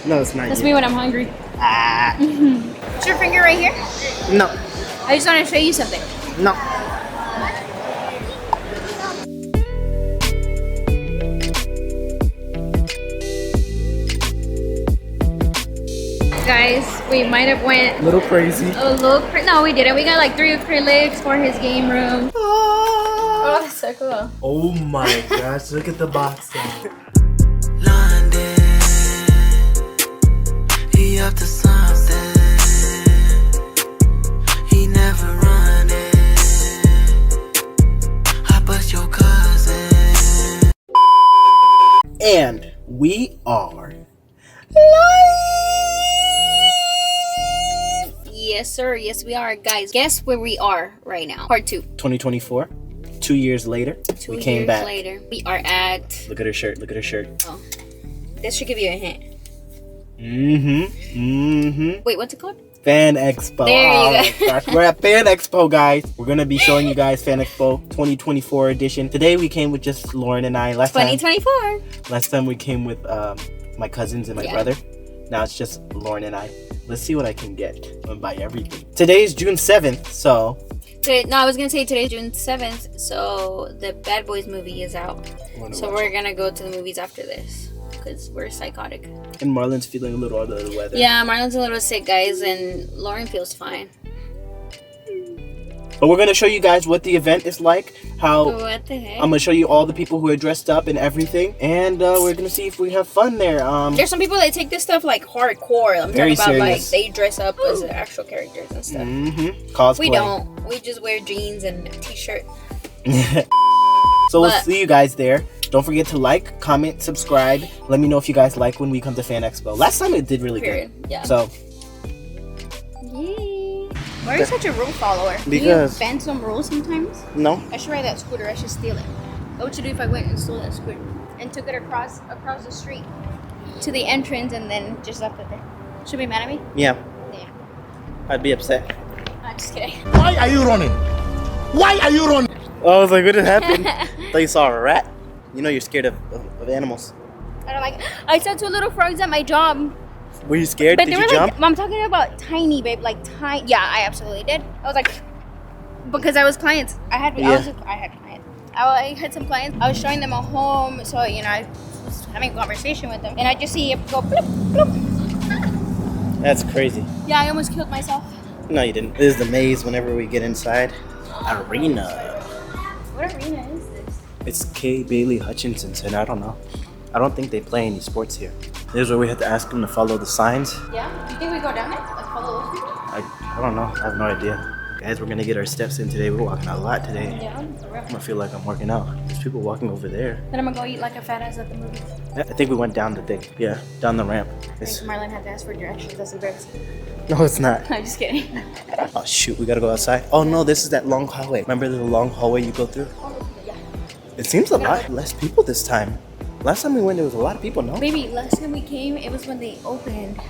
No, it's not. That's me when I'm hungry. Is your finger right here? No. I just want to show you something. No. Guys, we might have went A little crazy. no, we didn't. We got like 3 acrylics for his game room. Oh, that's so cool. Oh my gosh, look at the box now. London, he up to something. He never running. I bust your cousin. And we are Yes, sir. Yes, we are. Guys, guess where we are right now? Part 2. 2024. 2 years later, we came back. Later. We are at... Look at her shirt. Look at her shirt. Oh. This should give you a hint. Wait, what's it called? Fan Expo. There you go. Gosh. We're at Fan Expo, guys. We're gonna be showing you guys Fan Expo 2024 edition. Today we came with just Lauren and I. 2024. Last time we came with my cousins and my brother. Now it's just Lauren and I. Let's see what I can get and buy everything. Today is June 7th, so... I was gonna say today's June 7th, so the Bad Boys movie is out. So we're gonna go to the movies after this, because we're psychotic. And Marlon's feeling a little under the weather. Yeah, Marlon's a little sick, guys, and Lauren feels fine. But we're gonna show you guys what the event is like. What the heck? I'm gonna show you all the people who are dressed up and everything, and we're gonna see if we have fun there. There's some people that take this stuff like hardcore. I'm Very talking about serious. like they dress up as actual characters and stuff. Cosplay. We don't. We just wear jeans and a t-shirt. So we'll see you guys there. Don't forget to like, comment, subscribe. Let me know if you guys like when we come to Fan Expo. Last time it did really good. Yeah. So. Why are you such a rule follower? Because- Do you bend some rules sometimes? No. I should ride that scooter. I should steal it. What would you do if I went and stole that scooter and took it across the street to the entrance and then just left it there? Should be mad at me? Yeah. Yeah. I'd be upset. I'm just kidding. Why are you running? Why are you running? Oh, I was like, what just happened? Thought you saw a rat. You know you're scared of animals. I don't like. I saw 2 little frogs at my job. Were you scared? But Did they you were jump? like, I'm talking about tiny, babe, like tiny. Yeah, I absolutely did. I was like, because I was clients. I had clients. I had some clients. I was showing them a home, so you know, I was having a conversation with them, and I just see it go bloop, bloop. That's crazy. Yeah, I almost killed myself. No, you didn't. This is the maze whenever we get inside. Arena. What arena is this? It's Kay Bailey Hutchinson's, and I don't know. I don't think they play any sports here. This is where we have to ask them to follow the signs. Yeah? You think we go down there? Like follow those people? I don't know. I have no idea. Guys, we're gonna get our steps in today. We're walking a lot today. Yeah, for real. I'm gonna feel like I'm working out. There's people walking over there. Then I'm gonna go eat like a fat ass at the movies. I think we went down the thing. Yeah, down the ramp. It's... Marlon had to ask for directions. That's embarrassing. No, it's not. I'm just kidding. Oh shoot, we gotta go outside. Oh no, this is that long hallway. Remember the long hallway you go through? Yeah. It seems a lot less people this time. Last time we went, there was a lot of people, no? Maybe last time we came, it was when they opened.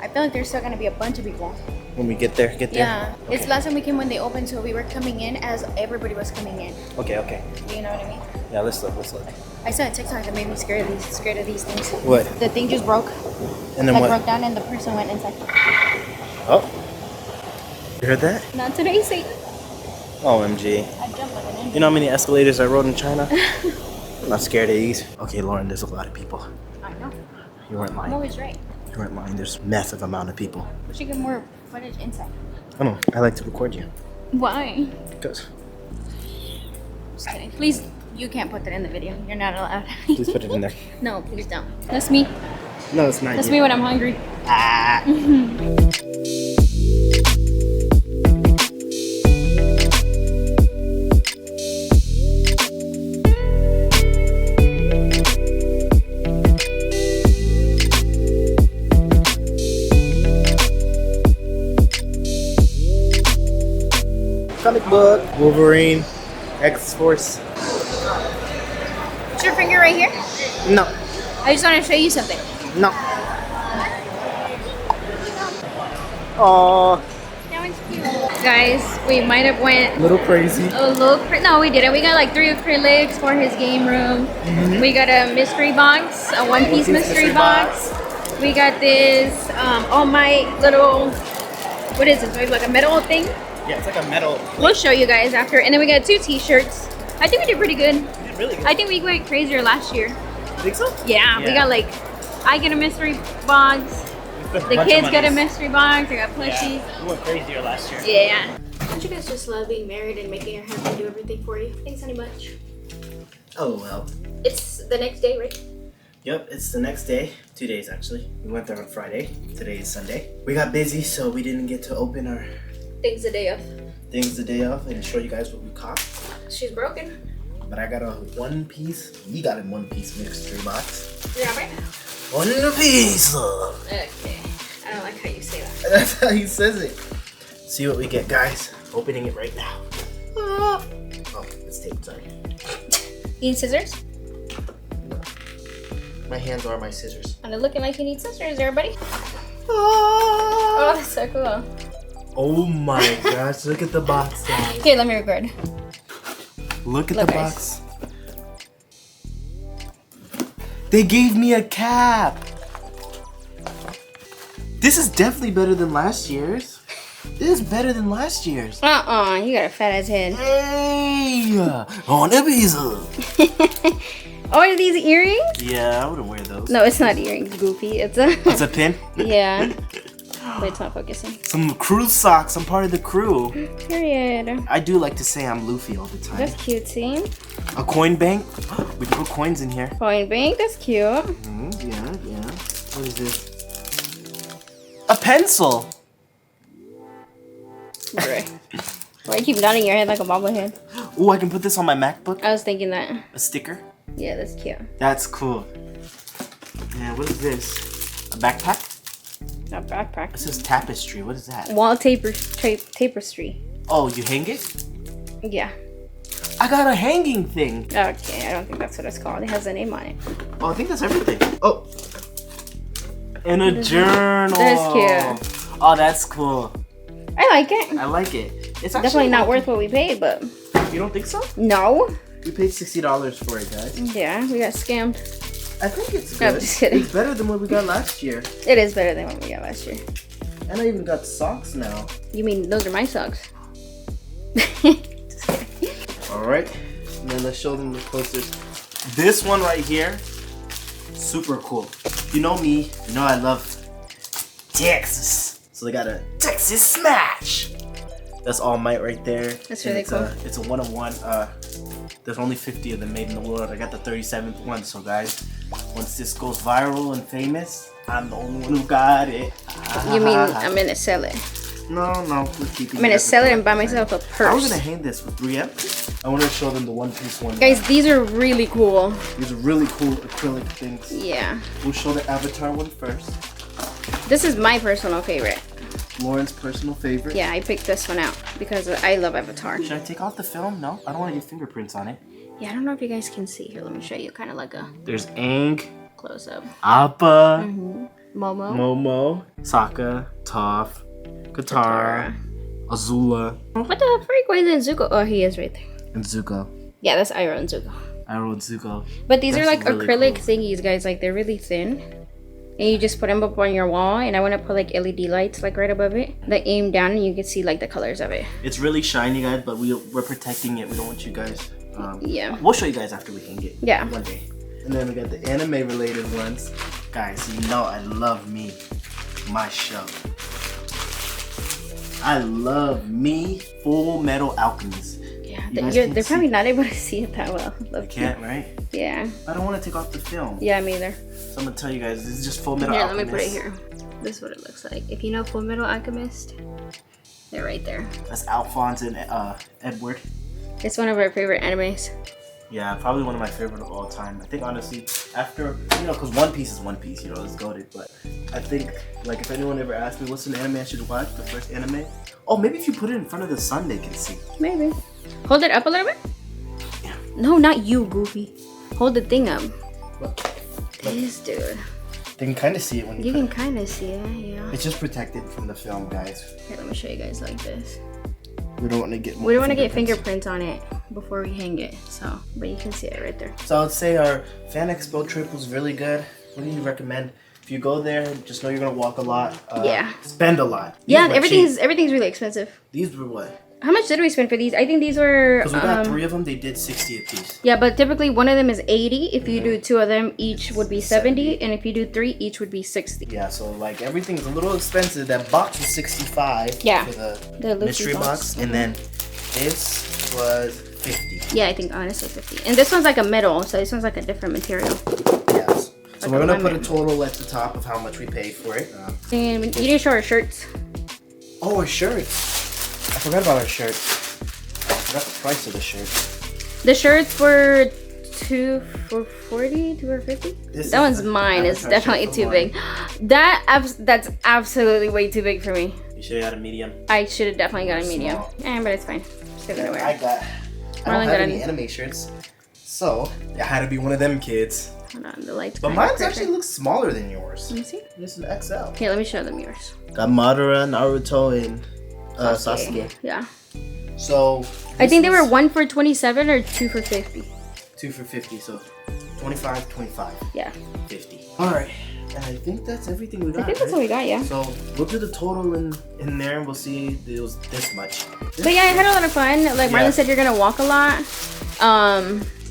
I feel like there's still gonna be a bunch of people. When we get there? Yeah. Okay. It's last time we came when they opened, so we were coming in as everybody was coming in. Okay. You know what I mean? Yeah, let's look. I saw a TikTok that made me scared of these things. What? The thing just broke. And then like what? broke down and the person went inside. Oh. You heard that? Not today, Satan. OMG. I jumped like an Indian. You know how many escalators I rode in China? I'm not scared of these. Okay, Lauren, there's a lot of people. I know. You weren't I'm lying. always right. You weren't lying. There's a massive amount of people. We should get more footage inside. I don't know. I like to record you. Why? Because. Just kidding. Please, you can't put that in the video. You're not allowed. Please put it in there. No, please don't. That's me. No, it's not That's you. me when I'm hungry. Comic book. Wolverine. X-Force. Is your finger right here? No. I just want to show you something. No. Aww. That one's cute. Guys, we might have went A little crazy. no, we didn't. We got like 3 acrylics for his game room. We got a mystery box, a one-piece mystery box. We got this All Might little, what is this? Like a metal thing? Yeah, it's like a metal. We'll show you guys after. And then we got 2 t-shirts. I think we did pretty good. You did really good. I think we went crazier last year. You think so? Yeah, we got like, I get a mystery box. The kids get a mystery box. I got plushies. Yeah, we went crazier last year. Yeah. Don't you guys just love being married and making your husband do everything for you? Thanks, honey bunch. Oh well. It's the next day, right? Yep, it's the next day. 2 days actually. We went there on Friday. Today is Sunday. We got busy, so we didn't get to open our Things the day of. things the day off and show you guys what we caught. She's broken. But I got a one-piece. We got a one-piece mystery box. Yeah, right? One piece. Okay. I don't like how you say that. That's how he says it. See what we get, guys. Opening it right now. Oh, it's taped. Sorry. You need scissors? My hands are my scissors. And looking like you need scissors there, buddy. Oh, that's so cool. Oh my gosh! Look at the box, guys. Here, let me record. Look at Look, the guys. box. They gave me a cap. This is definitely better than last year's. This is better than last year's. You got a fat ass head. Hey, on the pizza. Oh, are these earrings? Yeah, I wouldn't wear those. No, it's not earrings, Goofy. It's a. It's a pin. Yeah. But it's not focusing. Some crew socks. I'm part of the crew. Period. I do like to say I'm Luffy all the time. That's cutesy. A coin bank. We can put coins in here. Coin bank. That's cute. Yeah. What is this? A pencil. Right. Why you keep nodding your head like a bobblehead? Oh, I can put this on my MacBook. I was thinking that. A sticker. Yeah, that's cute. That's cool. Yeah, what is this? A backpack? A backpack. It says tapestry. What is that? Wall tapestry. Oh, you hang it? Yeah. I got a hanging thing. Okay, I don't think that's what it's called. It has a name on it. Oh, I think that's everything. Oh. And a journal. That's cute. Oh, that's cool. I like it. I like it. It's actually Definitely not worth what we paid, but You don't think so? no. We paid $60 for it, guys. Yeah, we got scammed. I think it's I'm good. just kidding. It's better than what we got last year. It is better than what we got last year. And I even got socks now. You mean those are my socks? Alright. And then let's show them the closest. This one right here, super cool. You know me, you know I love Texas. So they got a Texas Smash. That's All Might right there. That's And really cool. It's a one-of-one. There's only 50 of them made in the world. I got the 37th one. So guys, once this goes viral and famous, I'm the only one who got it. You mean I'm gonna sell it? No, we're keeping I'm gonna as a sell it and buy collector. myself a I was purse. gonna hang this with 3M. I want to show them the one-piece one. Guys, these are really cool. These are really cool acrylic things. Yeah. We'll show the Avatar one first. This is my personal favorite. Lauren's personal favorite. Yeah, I picked this one out because I love Avatar. Should I take off the film? No, I don't want to get fingerprints on it. Yeah, I don't know if you guys can see. Here, let me show you kind of like a There's Aang, close up. Appa, Momo. Momo, Sokka, Toph, Katara, Azula, What the freak? Why is Zuko? Oh, he is right there. and Zuko. Yeah, that's Iroh and Zuko. I wrote Zuko. But these are That's like really acrylic cool. thingies, guys. Like they're really thin. And you just put them up on your wall. And I want to put like LED lights like right above it. That aim down and you can see like the colors of it. It's really shiny, guys, but we're protecting it. We don't want you guys. Yeah. We'll show you guys after we hang it. Yeah. One day. And then we got the anime related ones. Guys, you know I love me. My show. I love me. Full Metal Alchemist. Yeah. You guys They're can probably see- not able to see it that well. You can't, right? Yeah. I don't want to take off the film. Yeah, me either. So I'm gonna tell you guys, this is just Full Metal Here, let Alchemist. me put it here. This is what it looks like. If you know Full Metal Alchemist, they're right there. That's Alphonse and Edward. It's one of our favorite animes. Yeah, probably one of my favorite of all time. I think honestly, after, because One Piece is One Piece, it's goated. But I think, like, if anyone ever asked me what's an anime I should watch, the first anime, oh, maybe if you put it in front of the sun, they can see. Maybe. Hold it up a little bit. Yeah. No, not you, Goofy. Hold the thing up. Look, This dude. they can kind of see it when You can kind of see it, yeah. It's just protected from the film, guys. Here, let me show you guys like this. We don't want to get. We don't want to get fingerprints on it before we hang it. So, but you can see it right there. So I would say our Fan Expo trip was really good. What do you recommend? If you go there, just know you're gonna walk a lot. Yeah. Spend a lot. Yeah, These were cheap. everything's really expensive. These were what? How much did we spend for these? I think these were. Because we got 3 of them, they did 60 a piece. Yeah, but typically one of them is 80. If you do 2 of them, each would be 70, and if you do 3, each would be 60. Yeah, so like everything's a little expensive. That box was 65. Yeah. For the Luffy mystery box, and then this was 50. Yeah, I think honestly 50. And this one's like a middle, so this one's like a different material. Yes. So Like we're a gonna put lemon. a total at the top of how much we paid for it. And you need to show our shirts. Oh, our shirts. I forgot about our shirts. I forgot the price of the shirts. The shirts were 2 for 40, 2 for 50. That one's mine. It's definitely too big. That's absolutely way too big for me. You should have got a medium. I should have definitely got a medium. Small. But it's fine. Still gonna wear I it. don't Marlon have got any an- anime shirts, so I had to be one of them kids. Hold on, the lights. But kinda mine's crazy. actually looks smaller than yours. Let me see. This is XL. Here, let me show them yours. Got Madara, Naruto, and Sasuke. Yeah. So I think they this were was 1 for 27 or 2 for 50. 2 for 50, so 25, 25, Yeah. 50. All right, and I think that's everything we got. I think that's what we got, yeah. So we'll do the total in there, and we'll see it was this much. But yeah, I had a lot of fun. Like Marlon said, you're gonna walk a lot.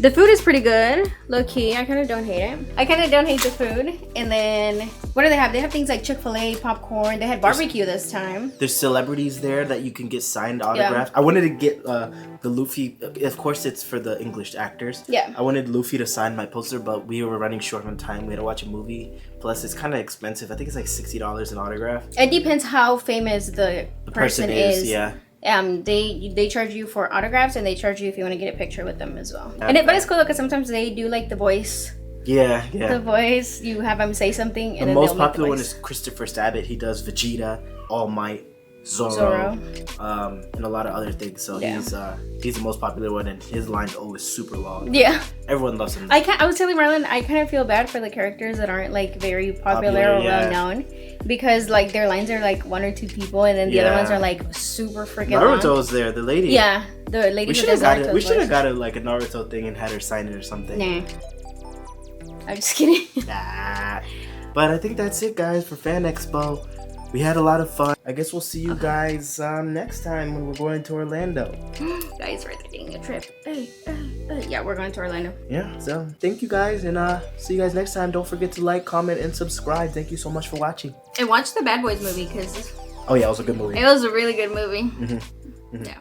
The food is pretty good, low key. I kind of don't hate it. I kind of don't hate the food. And then what do they have? They have things like Chick-fil-A, popcorn. They had barbecue this time. There's celebrities there that you can get signed autographed. I wanted to get the Luffy. Of course, it's for the English actors. Yeah. I wanted Luffy to sign my poster, but we were running short on time. We had to watch a movie. Plus, it's kind of expensive. I think it's like $60 an autograph. It depends how famous the person is. Yeah. They charge you for autographs, and they charge you if you want to get a picture with them as well. Okay. But it's cool because sometimes they do like the voice. Yeah, The yeah. voice, you have them say something, and The then most they'll make the popular one voice. is Christopher Sabat. He does Vegeta, All Might, Zoro, Zoro. and a lot of other things. So Yeah. he's the most popular one, and his line's always super long. Yeah. Everyone loves him. I was telling Marlon, I kind of feel bad for the characters that aren't like very popular or yeah. well known, because like their lines are like 1 or 2 people, and then the other ones are like super freaking long. Naruto's there, the lady. Yeah, the lady. We who should have does got it. Naruto's We should have voice. got it like a Naruto thing and had her sign it or something. Nah. I'm just kidding. Nah. But I think that's it, guys, for Fan Expo. We had a lot of fun. I guess we'll see you guys next time when we're going to Orlando. Guys, we're taking a trip. Yeah, we're going to Orlando. Yeah, so thank you guys, and see you guys next time. Don't forget to like, comment, and subscribe. Thank you so much for watching. And watch the Bad Boys movie because Oh yeah, it was a good movie. it was a really good movie. Mhm. Yeah.